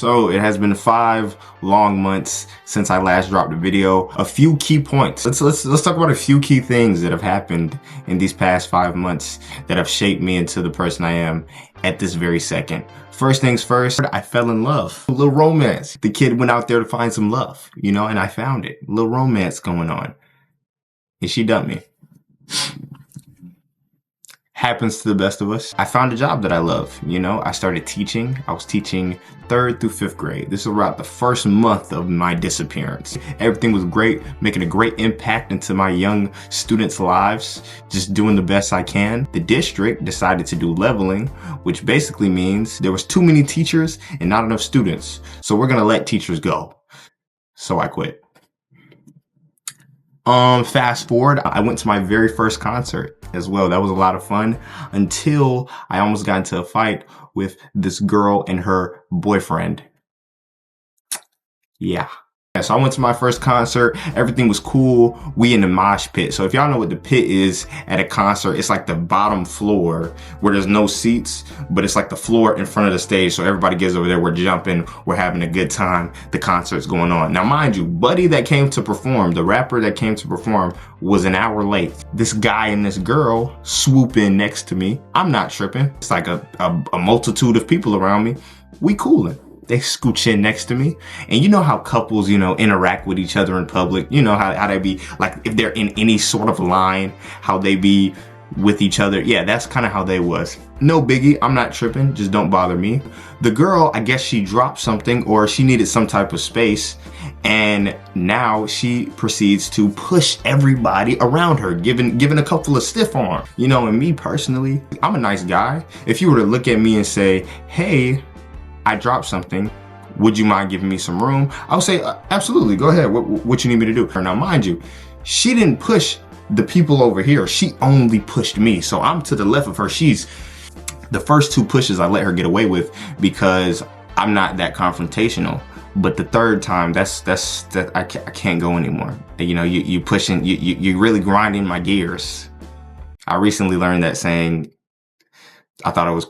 So it has been 5 long months since I last dropped a video. A few key points. Let's talk about a few key things that have happened in these past 5 months that have shaped me into the person I am at this very second. First things first, I fell in love. A little romance. The kid went out there to find some love, and I found it. A little romance going on. And she dumped me. Happens to the best of us. I found a job that I love. I started teaching. I was teaching 3rd through 5th grade. This was about the first month of my disappearance. Everything was great, making a great impact into my young students' lives, just doing the best I can. The district decided to do leveling, which basically means there was too many teachers and not enough students. So we're gonna let teachers go. So I quit. Fast forward, I went to my very first concert as well. That was a lot of fun until I almost got into a fight with this girl and her boyfriend. Yeah. So I went to my first concert. Everything was cool. We in the mosh pit. So if y'all know what the pit is at a concert, it's like the bottom floor where there's no seats, but it's like the floor in front of the stage. So everybody gets over there. We're jumping. We're having a good time. The concert's going on. Now, mind you, Buddy that came to perform, the rapper that came to perform, was an hour late. This guy and this girl swoop in next to me. I'm not tripping. It's like a multitude of people around me. We coolin'. They scooch in next to me. And you know how couples, interact with each other in public. You know how they be, like, if they're in any sort of line, how they be with each other. Yeah, that's kind of how they was. No biggie. I'm not tripping. Just don't bother me. The girl, I guess she dropped something or she needed some type of space. And now she proceeds to push everybody around her, giving a couple of stiff arms. And me personally, I'm a nice guy. If you were to look at me and say, hey, I dropped something, would you mind giving me some room? I would say, absolutely, go ahead. What you need me to do? Now, mind you, she didn't push the people over here. She only pushed me. So I'm to the left of her. She's the first 2 pushes I let her get away with because I'm not that confrontational. But the third time, that I can't go anymore. You pushing, you're really grinding my gears. I recently learned that saying. I thought it was,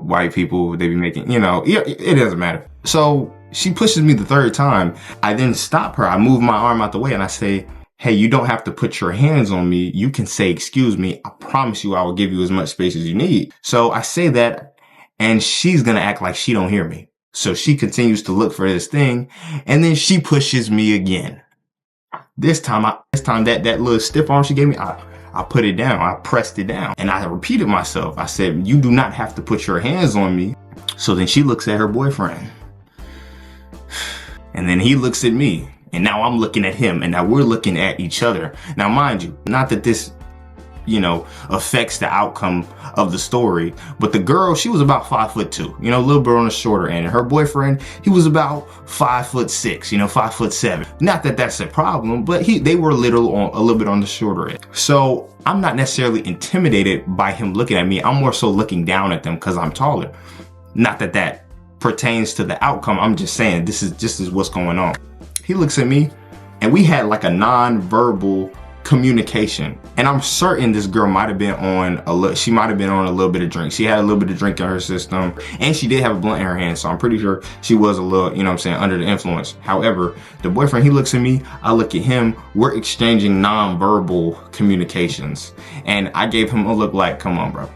white people, they be making, it doesn't matter. So she pushes me the 3rd time. I then stop her. I move my arm out the way and I say, hey, you don't have to put your hands on me. You can say, excuse me. I promise you I will give you as much space as you need. So I say that and she's going to act like she don't hear me. So she continues to look for this thing and then she pushes me again. This time that little stiff arm she gave me, I put it down. I pressed it down and I repeated myself. I said, you do not have to put your hands on me. So then she looks at her boyfriend and then he looks at me and now I'm looking at him and now we're looking at each other. Now, mind you, not that this, affects the outcome of the story, but the girl, she was about 5'2", a little bit on the shorter end. And her boyfriend, he was about 5'6", 5'7". Not that that's a problem, but they were a little bit on the shorter end. So I'm not necessarily intimidated by him looking at me. I'm more so looking down at them because I'm taller. Not that that pertains to the outcome. I'm just saying this is what's going on. He looks at me and we had like a non-verbal communication. And I'm certain this girl might have been on a little bit of drink. She had a little bit of drink in her system and she did have a blunt in her hand. So I'm pretty sure she was a little, under the influence. However, the boyfriend, he looks at me, I look at him, we're exchanging non-verbal communications. And I gave him a look like, come on, bro.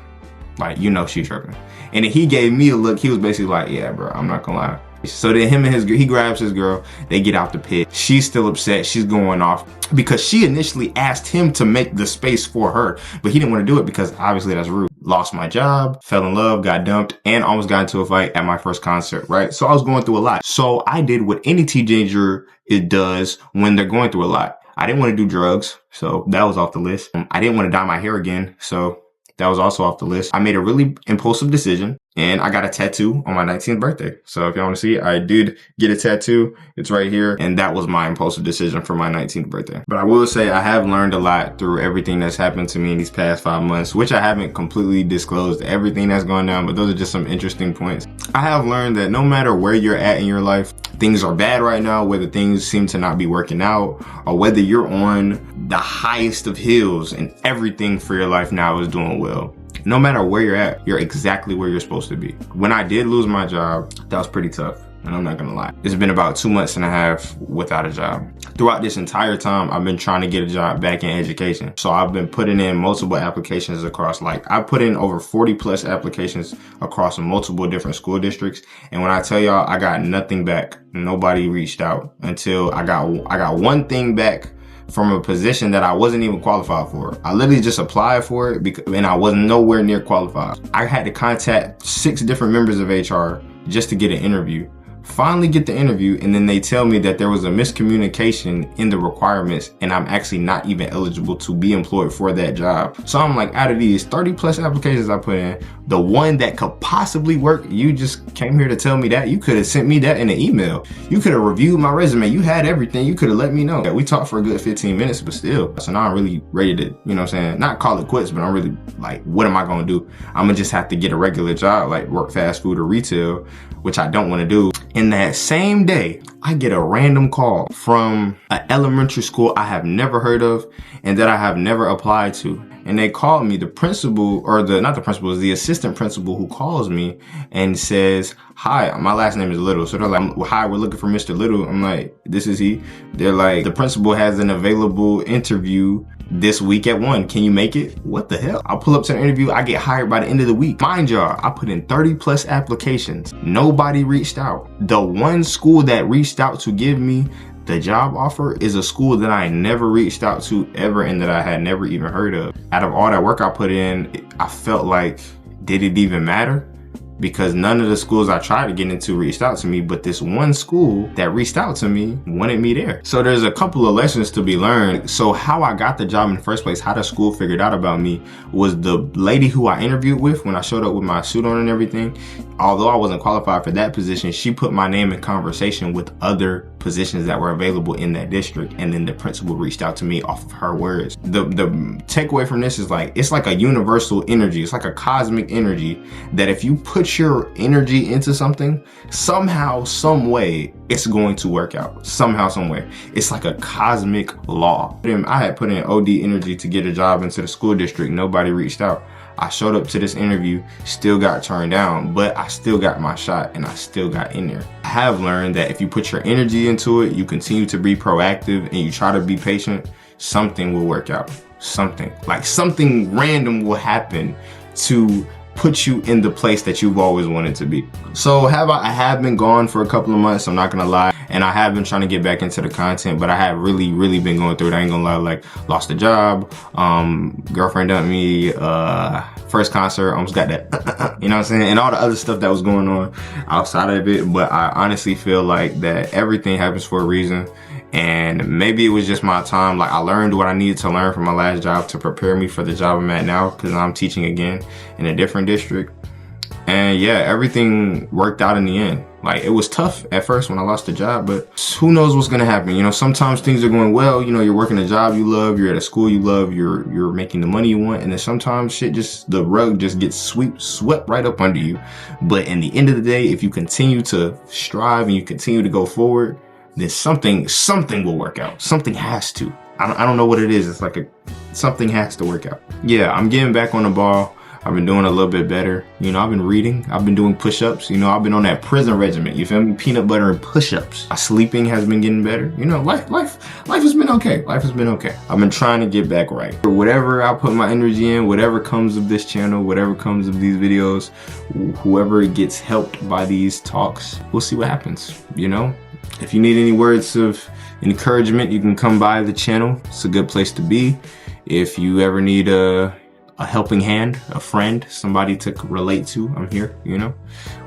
Like, she tripping. And he gave me a look. He was basically like, yeah, bro, I'm not gonna lie. So then he grabs his girl, they get out the pit. She's still upset, she's going off because she initially asked him to make the space for her, but he didn't want to do it because obviously that's rude. Lost my job, fell in love, got dumped, and almost got into a fight at my first concert, right? So I was going through a lot. So I did what any teenager does when they're going through a lot. I didn't want to do drugs, so that was off the list. I didn't want to dye my hair again, so that was also off the list. I made a really impulsive decision and I got a tattoo on my 19th birthday. So if y'all want to see, I did get a tattoo. It's right here. And that was my impulsive decision for my 19th birthday. But I will say I have learned a lot through everything that's happened to me in these past 5 months, which I haven't completely disclosed everything that's going down, but those are just some interesting points. I have learned that no matter where you're at in your life, things are bad right now, whether things seem to not be working out, or whether you're on the highest of hills and everything for your life now is doing well. No matter where you're at, you're exactly where you're supposed to be. When I did lose my job, that was pretty tough. and I'm not gonna lie. It's been about 2.5 months without a job. Throughout this entire time, I've been trying to get a job back in education. So I've been putting in multiple applications across, like I put in over 40 plus applications across multiple different school districts. And when I tell y'all, I got nothing back. Nobody reached out until I got one thing back from a position that I wasn't even qualified for. I literally just applied for it and I was nowhere near qualified. I had to contact 6 different members of HR just to get an interview. Finally get the interview, and then they tell me that there was a miscommunication in the requirements and I'm actually not even eligible to be employed for that job. So I'm like, out of these 30 plus applications I put in, the one that could possibly work, you just came here to tell me that? You could have sent me that in an email. You could have reviewed my resume. You had everything. You could have let me know. We talked for a good 15 minutes, but still. So now I'm really ready to, you know what I'm saying, not call it quits, but I'm really like, what am I gonna do? I'm gonna just have to get a regular job, like work fast food or retail, which I don't want to do. In that same day, I get a random call from an elementary school I have never heard of and that I have never applied to. And they called me, the principal, or not the principal, is the assistant principal who calls me and says, hi, my last name is Little. So they're like, hi, we're looking for Mr. Little. I'm like, this is he. They're like, the principal has an available interview this week at 1. Can you make it? What the hell? I'll pull up to the interview. I get hired by the end of the week. Mind y'all, I put in 30 plus applications. Nobody reached out. The one school that reached out to give me the job offer is a school that I never reached out to ever and that I had never even heard of. Out of all that work I put in, I felt like, did it even matter? Because none of the schools I tried to get into reached out to me, but this one school that reached out to me wanted me there. So there's a couple of lessons to be learned. So how I got the job in the first place, how the school figured out about me, was the lady who I interviewed with when I showed up with my suit on and everything. Although I wasn't qualified for that position, she put my name in conversation with other positions that were available in that district, and then the principal reached out to me off of her words. The takeaway from this is like, it's like a universal energy. It's like a cosmic energy that if you put your energy into something, somehow, some way, it's going to work out. Somehow, some way. It's like a cosmic law. I had put in OD energy to get a job into the school district. Nobody reached out. I showed up to this interview, still got turned down, but I still got my shot and I still got in there. I have learned that if you put your energy into it, you continue to be proactive and you try to be patient, something will work out. Something random will happen to put you in the place that you've always wanted to be. So I have been gone for a couple of months, I'm not gonna lie, and I have been trying to get back into the content, but I have really been going through it. I ain't gonna lie, like lost a job, girlfriend dumped me, first concert, almost got that, you know what I'm saying, and all the other stuff that was going on outside of it. But I honestly feel like that everything happens for a reason. And maybe it was just my time. Like I learned what I needed to learn from my last job to prepare me for the job I'm at now, because I'm teaching again in a different district. And yeah, everything worked out in the end. Like it was tough at first when I lost the job, but who knows what's gonna happen? You know, sometimes things are going well, you know, you're working a job you love, you're at a school you love, you're making the money you want, and then sometimes the rug just gets swept right up under you. But in the end of the day, if you continue to strive and you continue to go forward, then something will work out. Something has to. I don't know what it is. It's like something has to work out. Yeah, I'm getting back on the ball. I've been doing a little bit better. You know, I've been reading. I've been doing push-ups. You know, I've been on that prison regimen. You feel me? Peanut butter and push-ups. My sleeping has been getting better. You know, life has been okay. Life has been okay. I've been trying to get back right. Whatever I put my energy in, whatever comes of this channel, whatever comes of these videos, whoever gets helped by these talks, we'll see what happens, you know? If you need any words of encouragement, you can come by the channel. It's a good place to be. If you ever need a helping hand, a friend, somebody to relate to, I'm here, you know.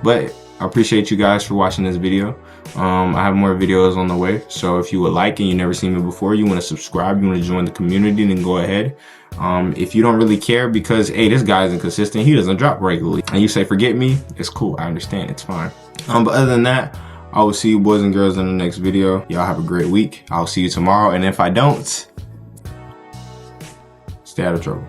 But I appreciate you guys for watching this video. I have more videos on the way. So if you would like and you never seen me before, you want to subscribe, you want to join the community, then go ahead. If you don't really care because, hey, this guy's inconsistent, he doesn't drop regularly, and you say, forget me, it's cool. I understand. It's fine. But other than that, I will see you boys and girls in the next video. Y'all have a great week. I'll see you tomorrow. And if I don't, stay out of trouble.